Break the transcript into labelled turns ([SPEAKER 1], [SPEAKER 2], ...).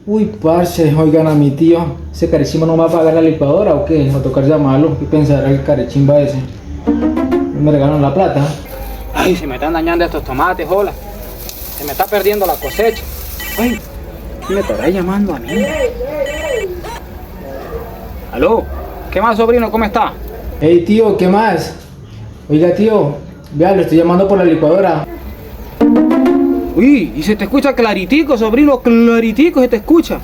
[SPEAKER 1] Uy, parce, oigan a mi tío, ¿ese carechimba no me va a pagar la licuadora o qué? Va a tocar llamarlo, ¿qué pensará el carechimba ese? ¿Me regalan la plata?
[SPEAKER 2] Ay, se me están dañando estos tomates, hola. Se me está perdiendo la cosecha. Ay, ¿quién me estará llamando a mí? ¿Aló? ¿Qué más, sobrino? ¿Cómo está?
[SPEAKER 1] Hey, tío, ¿qué más? Oiga, tío, vea, lo estoy llamando por la licuadora.
[SPEAKER 2] Uy, y se te escucha claritico, sobrino, claritico se te escucha.